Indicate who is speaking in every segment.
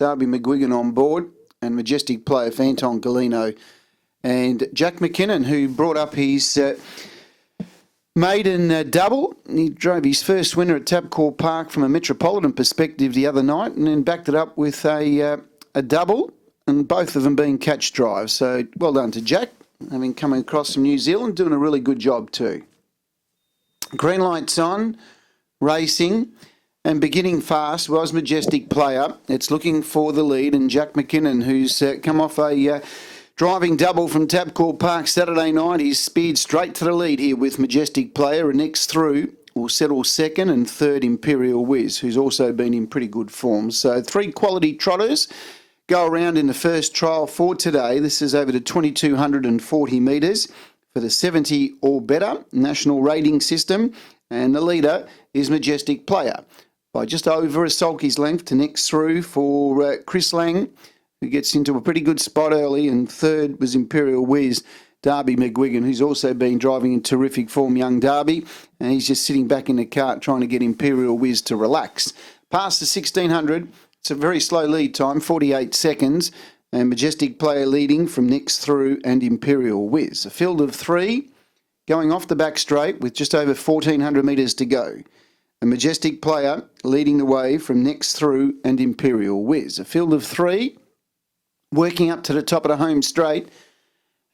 Speaker 1: Darby McGuigan on board, and Majestic Player for Anton Galino. And Jack McKinnon, who brought up his maiden double. He drove his first winner at Tabcorp Park from a Metropolitan perspective the other night, and then backed it up with a double, and both of them being catch drives. So well done to Jack, having come across from New Zealand, doing a really good job too. Green lights on, racing, and beginning fast was Majestic Player. It's looking for the lead, and Jack McKinnon, who's come off a driving double from Tabcorp Park Saturday night. He's speared straight to the lead here with Majestic Player, and next through will settle second, and third Imperial Wiz, who's also been in pretty good form. So 3 quality trotters go around in the first trial for today. This is over the 2,240 metres for the 70 or better national rating system, and the leader is Majestic Player by just over a sulky's length to next through for Chris Lang, who gets into a pretty good spot early, and third was Imperial Wiz, Darby McGuigan, who's also been driving in terrific form, young Darby, and he's just sitting back in the cart trying to get Imperial Wiz to relax. Past the 1,600, it's a very slow lead time, 48 seconds, and Majestic Player leading from next through and Imperial Wiz. A field of 3 going off the back straight with just over 1,400 metres to go. A Majestic Player leading the way from next through and Imperial Wiz. A field of 3 working up to the top of the home straight,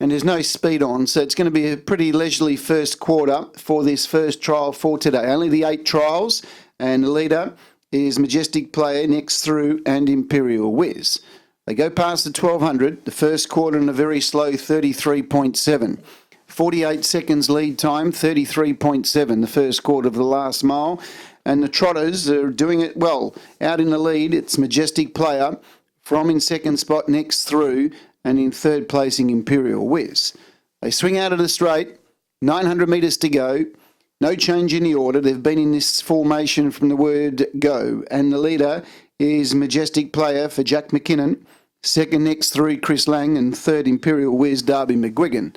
Speaker 1: and there's no speed on, so it's going to be a pretty leisurely first quarter for this first trial for today. Only the 8 trials, and the leader is Majestic Player next through and Imperial Wiz. They go past the 1,200, the first quarter in a very slow 33.7. 48 seconds lead time, 33.7, the first quarter of the last mile. And the trotters are doing it well. Out in the lead, it's Majestic Player from in second spot next through, and in third placing Imperial Wiz. They swing out of the straight, 900 metres to go. No change in the order. They've been in this formation from the word go. And the leader is Majestic Player for Jack McKinnon. Second next through Chris Lang, and third Imperial Wiz, Darby McGuigan.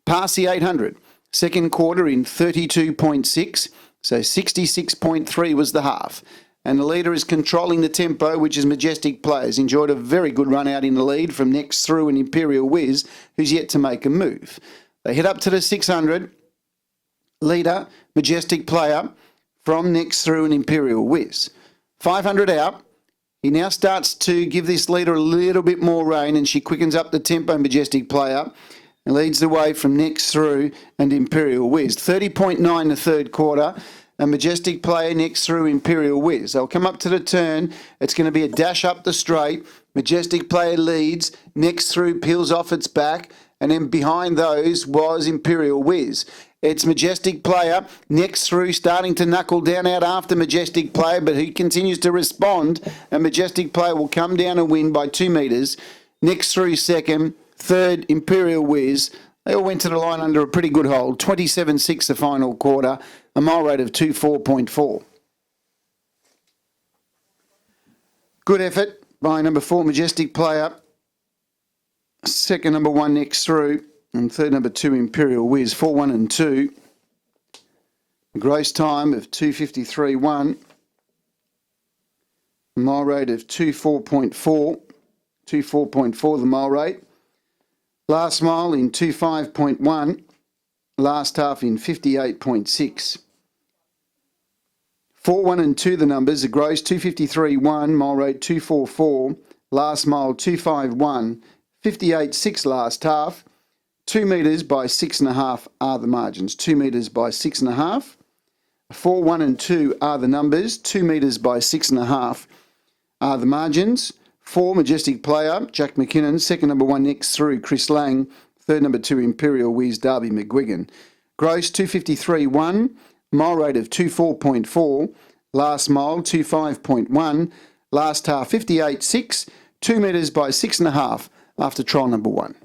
Speaker 1: Past the 800. Second quarter in 32.6. So 66.3 was the half. And the leader is controlling the tempo, which is Majestic Players. Enjoyed a very good run out in the lead from next through and Imperial Wiz, who's yet to make a move. They head up to the 600. Leader, Majestic Player, from next through and Imperial Wiz. 500 out. He now starts to give this leader a little bit more rein, and she quickens up the tempo, Majestic Player, and leads the way from next through and Imperial Wiz. 30.9 the third quarter. A Majestic Player next through Imperial Wiz. They'll come up to the turn. It's going to be a dash up the straight. Majestic Player leads. Next through peels off its back. And then behind those was Imperial Wiz. It's Majestic Player next through, starting to knuckle down out after Majestic Player, but he continues to respond. And Majestic Player will come down and win by 2 metres. Next through second. Third, Imperial Wiz. They all went to the line under a pretty good hold. 27.6 the final quarter. A mile rate of 24.4. Good effort by number 4, Majestic Player. Second, number 1 next through. And third, number 2, Imperial Wiz. 4, 1 and 2. A gross time of 2:53.1. A mile rate of 24.4. 24.4 the mile rate. Last mile in 25.1. Last half in 58.6. 4, 1 and 2 the numbers. A gross 2:53.1, mile rate 2:44, last mile 2:51, 58.6 last half. 2 metres by 6.5 are the margins. 2 metres by 6.5. 4, 1 and 2 are the numbers. 2 metres by 6.5 are the margins. 4, Majestic Player, Jack McKinnon. Second, number 1 next through, Chris Lang. Third, number 2, Imperial Wiz, Darby McGuigan. Gross 2:53.1, mile rate of 24.4, last mile 25.1, last half 58.6, 2 metres by 6.5 after trial number 1.